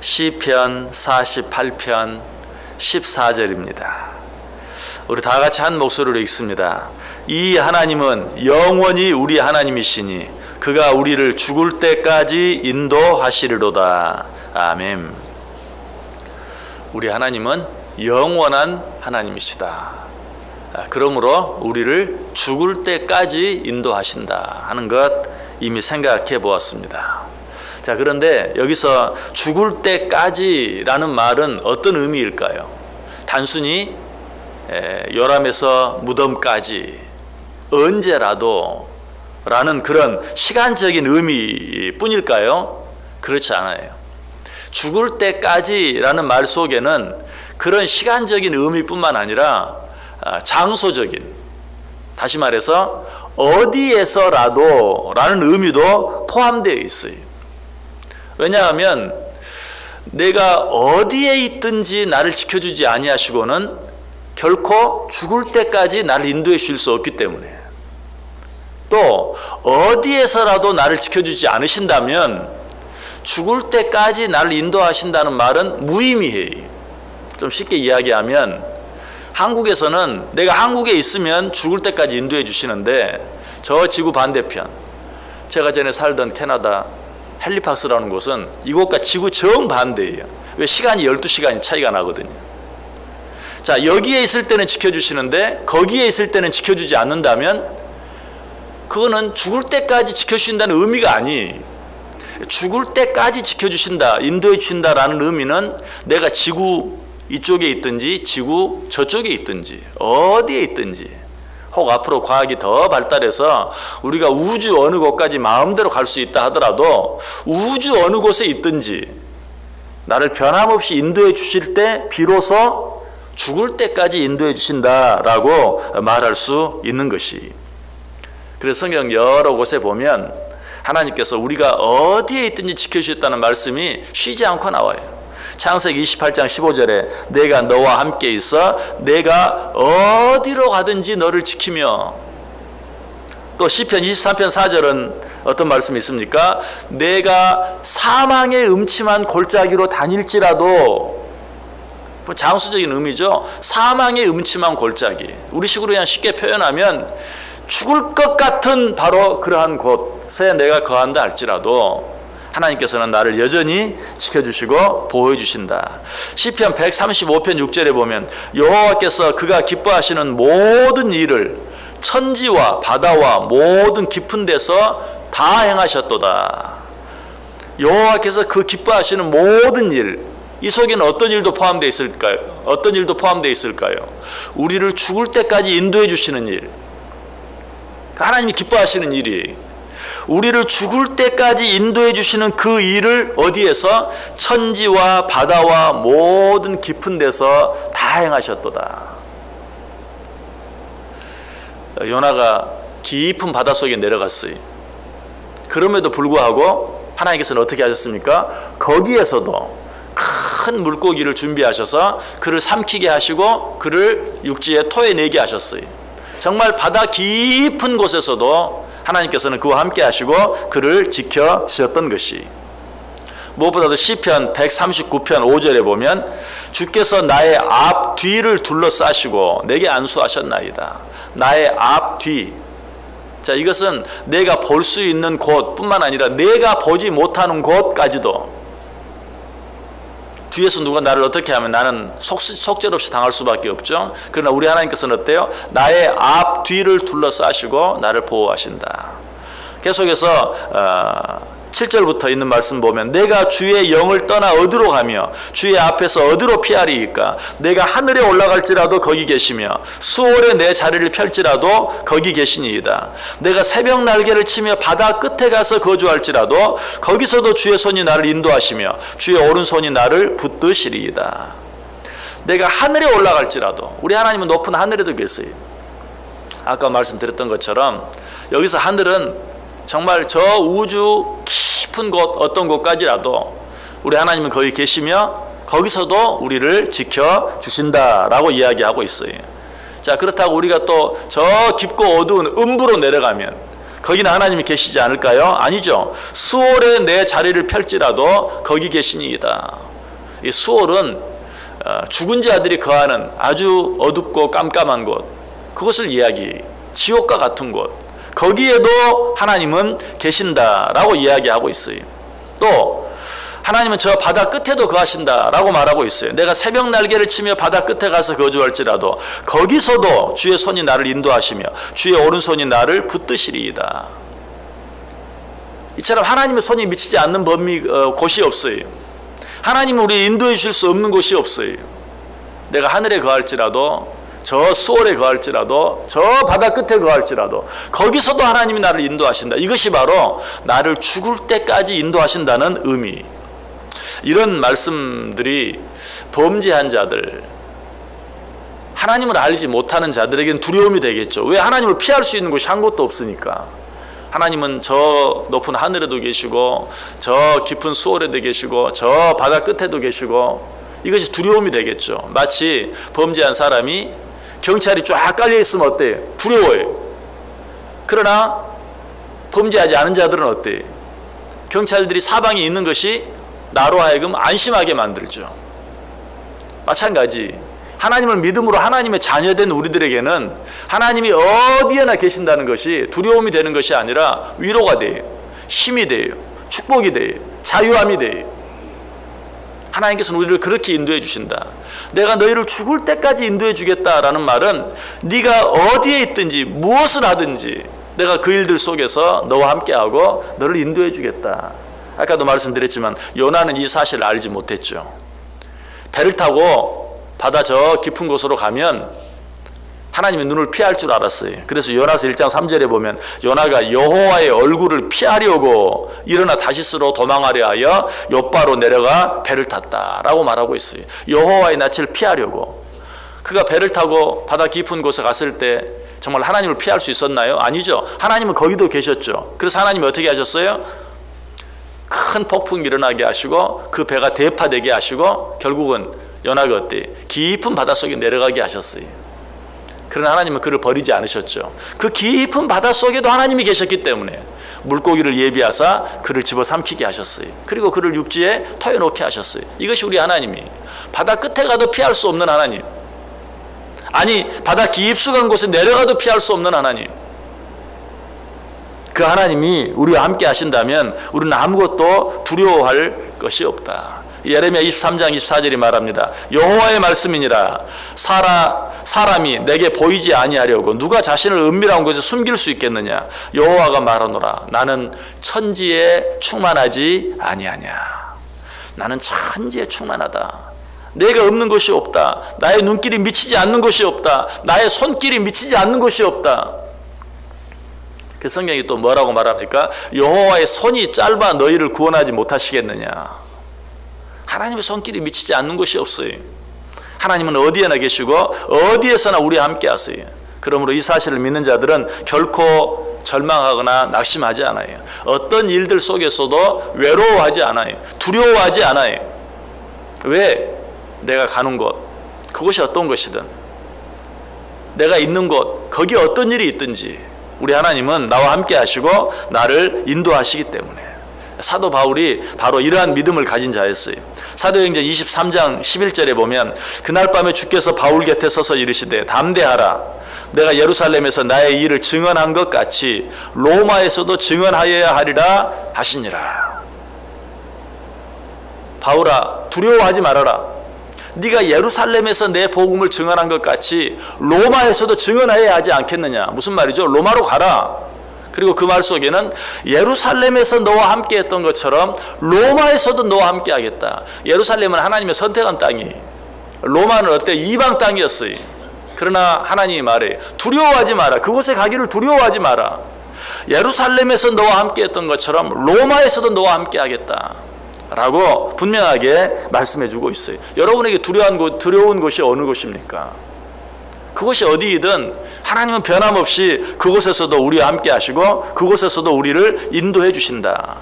시편 48편 14절입니다. 우리 다 같이 한 목소리로 읽습니다. 이 하나님은 영원히 우리 하나님이시니 그가 우리를 죽을 때까지 인도하시리로다. 아멘. 우리 하나님은 영원한 하나님이시다. 그러므로 우리를 죽을 때까지 인도하신다 하는 것 이미 생각해 보았습니다. 자, 그런데 여기서 죽을 때까지라는 말은 어떤 의미일까요? 단순히 요람에서 무덤까지 언제라도 라는 그런 시간적인 의미뿐일까요? 그렇지 않아요. 죽을 때까지라는 말 속에는 그런 시간적인 의미뿐만 아니라 장소적인, 다시 말해서 어디에서라도 라는 의미도 포함되어 있어요. 왜냐하면 내가 어디에 있든지 나를 지켜주지 아니하시고는 결코 죽을 때까지 나를 인도해 주실 수 없기 때문에, 또 어디에서라도 나를 지켜주지 않으신다면 죽을 때까지 나를 인도하신다는 말은 무의미해요. 좀 쉽게 이야기하면 한국에서는 내가 한국에 있으면 죽을 때까지 인도해 주시는데, 저 지구 반대편, 제가 전에 살던 캐나다 헬리팍스라는 곳은 이곳과 지구 정반대예요. 왜? 시간이 12시간이 차이가 나거든요. 자, 여기에 있을 때는 지켜주시는데 거기에 있을 때는 지켜주지 않는다면 그거는 죽을 때까지 지켜주신다는 의미가 아니에요. 죽을 때까지 지켜주신다, 인도해 주신다라는 의미는 내가 지구 이쪽에 있든지 지구 저쪽에 있든지 어디에 있든지, 혹 앞으로 과학이 더 발달해서 우리가 우주 어느 곳까지 마음대로 갈 수 있다 하더라도 우주 어느 곳에 있든지 나를 변함없이 인도해 주실 때 비로소 죽을 때까지 인도해 주신다라고 말할 수 있는 것이. 그래서 성경 여러 곳에 보면 하나님께서 우리가 어디에 있든지 지켜주셨다는 말씀이 쉬지 않고 나와요. 창세기 28장 15절에 내가 너와 함께 있어 내가 어디로 가든지 너를 지키며, 또 시편 23편 4절은 어떤 말씀이 있습니까? 내가 사망의 음침한 골짜기로 다닐지라도, 장수적인 의미죠. 사망의 음침한 골짜기, 우리식으로 그냥 쉽게 표현하면 죽을 것 같은 바로 그러한 곳에 내가 거한다 할지라도 하나님께서는 나를 여전히 지켜주시고 보호해주신다. 시편 135편 6절에 보면 여호와께서 그가 기뻐하시는 모든 일을 천지와 바다와 모든 깊은 데서 다 행하셨도다. 여호와께서 그 기뻐하시는 모든 일, 이 속에는 어떤 일도 포함되어 있을까요? 어떤 일도 포함되어 있을까요? 우리를 죽을 때까지 인도해 주시는 일, 하나님이 기뻐하시는 일이, 우리를 죽을 때까지 인도해 주시는 그 일을 어디에서? 천지와 바다와 모든 깊은 데서 다 행하셨도다. 요나가 깊은 바닷속에 내려갔어요. 그럼에도 불구하고 하나님께서는 어떻게 하셨습니까? 거기에서도 큰 물고기를 준비하셔서 그를 삼키게 하시고 그를 육지에 토해내게 하셨어요. 정말 바다 깊은 곳에서도 하나님께서는 그와 함께 하시고 그를 지켜주셨던 것이. 무엇보다도 시편 139편 5절에 보면 주께서 나의 앞 뒤를 둘러싸시고 내게 안수하셨나이다. 나의 앞 뒤. 자, 이것은 내가 볼 수 있는 곳뿐만 아니라 내가 보지 못하는 곳까지도, 뒤에서 누가 나를 어떻게 하면 나는 속절없이 당할 수밖에 없죠. 그러나 우리 하나님께서는 어때요? 나의 앞 뒤를 둘러싸시고 나를 보호하신다. 계속해서 7절부터 있는 말씀 보면 내가 주의 영을 떠나 어디로 가며 주의 앞에서 어디로 피하리이까? 내가 하늘에 올라갈지라도 거기 계시며 수월에 내 자리를 펼지라도 거기 계시니이다. 내가 새벽 날개를 치며 바다 끝에 가서 거주할지라도 거기서도 주의 손이 나를 인도하시며 주의 오른손이 나를 붙드시리이다. 내가 하늘에 올라갈지라도, 우리 하나님은 높은 하늘에도 계세요. 아까 말씀드렸던 것처럼 여기서 하늘은 정말 저 우주 깊은 곳, 어떤 곳까지라도 우리 하나님은 거기 계시며 거기서도 우리를 지켜주신다라고 이야기하고 있어요. 자, 그렇다고 우리가 또 저 깊고 어두운 음부로 내려가면 거기는 하나님이 계시지 않을까요? 아니죠. 수월에 내 자리를 펼지라도 거기 계시니이다. 이 수월은 죽은 자들이 거하는 아주 어둡고 깜깜한 곳, 그것을 이야기, 지옥과 같은 곳, 거기에도 하나님은 계신다라고 이야기하고 있어요. 또 하나님은 저 바다 끝에도 거하신다라고 말하고 있어요. 내가 새벽 날개를 치며 바다 끝에 가서 거주할지라도 거기서도 주의 손이 나를 인도하시며 주의 오른손이 나를 붙드시리이다. 이처럼 하나님의 손이 미치지 않는 곳이 없어요. 하나님은 우리 인도해 주실 수 없는 곳이 없어요. 내가 하늘에 거할지라도, 저 수월에 거할지라도, 저 바다 끝에 거할지라도 거기서도 하나님이 나를 인도하신다. 이것이 바로 나를 죽을 때까지 인도하신다는 의미. 이런 말씀들이 범죄한 자들, 하나님을 알지 못하는 자들에게는 두려움이 되겠죠. 왜? 하나님을 피할 수 있는 곳이 한 곳도 없으니까. 하나님은 저 높은 하늘에도 계시고 저 깊은 수월에도 계시고 저 바다 끝에도 계시고, 이것이 두려움이 되겠죠. 마치 범죄한 사람이 경찰이 쫙 깔려 있으면 어때요? 두려워요. 그러나 범죄하지 않은 자들은 어때요? 경찰들이 사방에 있는 것이 나로 하여금 안심하게 만들죠. 마찬가지 하나님을 믿음으로 하나님의 자녀된 우리들에게는 하나님이 어디에나 계신다는 것이 두려움이 되는 것이 아니라 위로가 돼요. 힘이 돼요. 축복이 돼요. 자유함이 돼요. 하나님께서는 우리를 그렇게 인도해 주신다. 내가 너희를 죽을 때까지 인도해 주겠다라는 말은 네가 어디에 있든지 무엇을 하든지 내가 그 일들 속에서 너와 함께하고 너를 인도해 주겠다. 아까도 말씀드렸지만 요나는 이 사실을 알지 못했죠. 배를 타고 바다 저 깊은 곳으로 가면 하나님의 눈을 피할 줄 알았어요. 그래서 요나서 1장 3절에 보면 요나가 여호와의 얼굴을 피하려고 일어나 다시스로 도망하려 하여 욥바로 내려가 배를 탔다라고 말하고 있어요. 여호와의 낯을 피하려고. 그가 배를 타고 바다 깊은 곳에 갔을 때 정말 하나님을 피할 수 있었나요? 아니죠. 하나님은 거기도 계셨죠. 그래서 하나님이 어떻게 하셨어요? 큰 폭풍이 일어나게 하시고 그 배가 대파되게 하시고 결국은 요나가 어때? 깊은 바닷속에 내려가게 하셨어요. 그러나 하나님은 그를 버리지 않으셨죠. 그 깊은 바닷속에도 하나님이 계셨기 때문에 물고기를 예비하사 그를 집어삼키게 하셨어요. 그리고 그를 육지에 토해놓게 하셨어요. 이것이 우리 하나님이 바다 끝에 가도 피할 수 없는 하나님, 아니 바다 깊숙한 곳에 내려가도 피할 수 없는 하나님, 그 하나님이 우리와 함께 하신다면 우리는 아무것도 두려워할 것이 없다. 예레미야 23장 24절이 말합니다. 여호와의 말씀이니라. 사람이 내게 보이지 아니하려고 누가 자신을 은밀한 곳에 숨길 수 있겠느냐. 여호와가 말하노라. 나는 천지에 충만하지 아니하냐. 나는 천지에 충만하다. 내가 없는 것이 없다. 나의 눈길이 미치지 않는 것이 없다. 나의 손길이 미치지 않는 것이 없다. 그 성경이 또 뭐라고 말합니까? 여호와의 손이 짧아 너희를 구원하지 못하시겠느냐. 하나님의 손길이 미치지 않는 것이 없어요. 하나님은 어디에나 계시고 어디에서나 우리와 함께 하세요. 그러므로 이 사실을 믿는 자들은 결코 절망하거나 낙심하지 않아요. 어떤 일들 속에서도 외로워하지 않아요. 두려워하지 않아요. 왜? 내가 가는 곳, 그곳이 어떤 것이든 내가 있는 곳, 거기에 어떤 일이 있든지 우리 하나님은 나와 함께 하시고 나를 인도하시기 때문에. 사도 바울이 바로 이러한 믿음을 가진 자였어요. 사도행전 23장 11절에 보면 그날 밤에 주께서 바울 곁에 서서 이르시되 담대하라. 내가 예루살렘에서 나의 일을 증언한 것 같이 로마에서도 증언하여야 하리라 하시니라. 바울아, 두려워하지 말아라. 네가 예루살렘에서 내 복음을 증언한 것 같이 로마에서도 증언해야 하지 않겠느냐. 무슨 말이죠? 로마로 가라. 그리고 그 말 속에는 예루살렘에서 너와 함께 했던 것처럼 로마에서도 너와 함께 하겠다. 예루살렘은 하나님의 선택한 땅이, 로마는 어때? 이방 땅이었어요. 그러나 하나님이 말해 두려워하지 마라. 그곳에 가기를 두려워하지 마라. 예루살렘에서 너와 함께 했던 것처럼 로마에서도 너와 함께 하겠다 라고 분명하게 말씀해 주고 있어요. 여러분에게 두려운 곳이 어느 곳입니까? 그것이 어디이든 하나님은 변함없이 그곳에서도 우리와 함께 하시고 그곳에서도 우리를 인도해 주신다.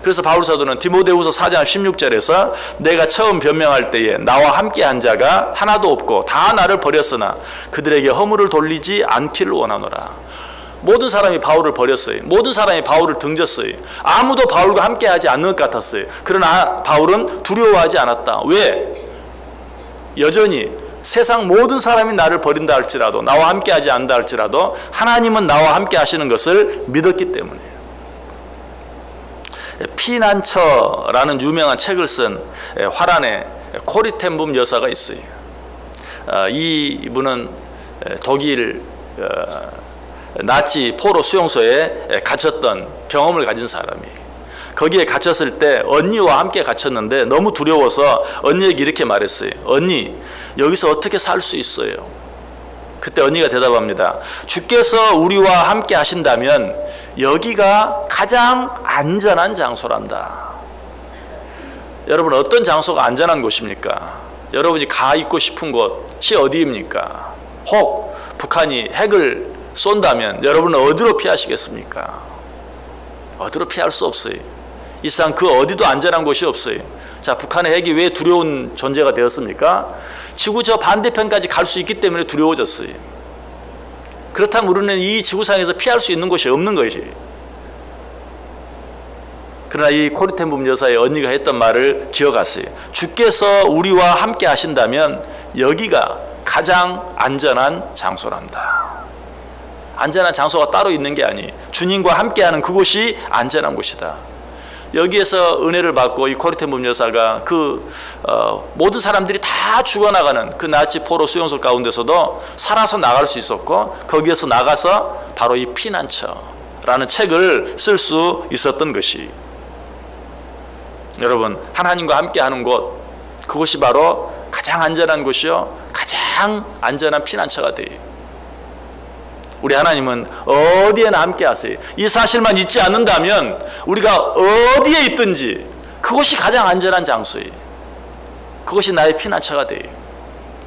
그래서 바울 사도는 디모데후서 4장 16절에서 내가 처음 변명할 때에 나와 함께 한 자가 하나도 없고 다 나를 버렸으나 그들에게 허물을 돌리지 않기를 원하노라. 모든 사람이 바울을 버렸어요. 모든 사람이 바울을 등졌어요. 아무도 바울과 함께하지 않는 것 같았어요. 그러나 바울은 두려워하지 않았다. 왜? 여전히 세상 모든 사람이 나를 버린다 할지라도, 나와 함께하지 않는다 할지라도 하나님은 나와 함께 하시는 것을 믿었기 때문이에요. 피난처라는 유명한 책을 쓴 화란의 코리 텐붐 여사가 있어요. 이분은 독일 나치 포로 수용소에 갇혔던 경험을 가진 사람이에요. 거기에 갇혔을 때 언니와 함께 갇혔는데 너무 두려워서 언니에게 이렇게 말했어요. 언니, 여기서 어떻게 살 수 있어요? 그때 언니가 대답합니다. 주께서 우리와 함께 하신다면 여기가 가장 안전한 장소란다. 여러분, 어떤 장소가 안전한 곳입니까? 여러분이 가 있고 싶은 곳이 어디입니까? 혹 북한이 핵을 쏜다면 여러분은 어디로 피하시겠습니까? 어디로 피할 수 없어요. 이 세상 그 어디도 안전한 곳이 없어요. 자, 북한의 핵이 왜 두려운 존재가 되었습니까? 지구 저 반대편까지 갈 수 있기 때문에 두려워졌어요. 그렇다면 우리는 이 지구상에서 피할 수 있는 곳이 없는 것이에요. 그러나 이 코리 텐붐 여사의 언니가 했던 말을 기억하세요. 주께서 우리와 함께 하신다면 여기가 가장 안전한 장소란다. 안전한 장소가 따로 있는 게 아니에요. 주님과 함께하는 그곳이 안전한 곳이다. 여기에서 은혜를 받고 이 코리 텐붐 여사가 모든 사람들이 다 죽어나가는 그 나치 포로 수용소 가운데서도 살아서 나갈 수 있었고, 거기에서 나가서 바로 이 피난처라는 책을 쓸 수 있었던 것이, 여러분, 하나님과 함께하는 곳, 그곳이 바로 가장 안전한 곳이요, 가장 안전한 피난처가 돼요. 우리 하나님은 어디에나 함께 하세요. 이 사실만 잊지 않는다면 우리가 어디에 있든지 그곳이 가장 안전한 장소예요. 그것이 나의 피난처가 돼요.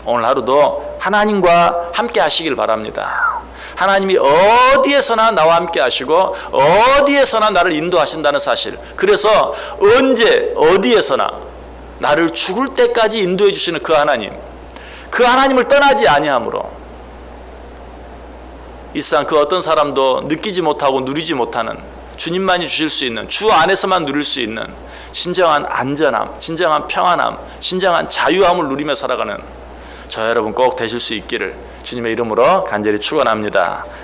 오늘 하루도 하나님과 함께 하시길 바랍니다. 하나님이 어디에서나 나와 함께 하시고 어디에서나 나를 인도하신다는 사실, 그래서 언제 어디에서나 나를 죽을 때까지 인도해 주시는 그 하나님을 떠나지 아니함으로 이 세상 그 어떤 사람도 느끼지 못하고 누리지 못하는, 주님만이 주실 수 있는, 주 안에서만 누릴 수 있는 진정한 안전함, 진정한 평안함, 진정한 자유함을 누리며 살아가는 저 여러분 꼭 되실 수 있기를 주님의 이름으로 간절히 축원합니다.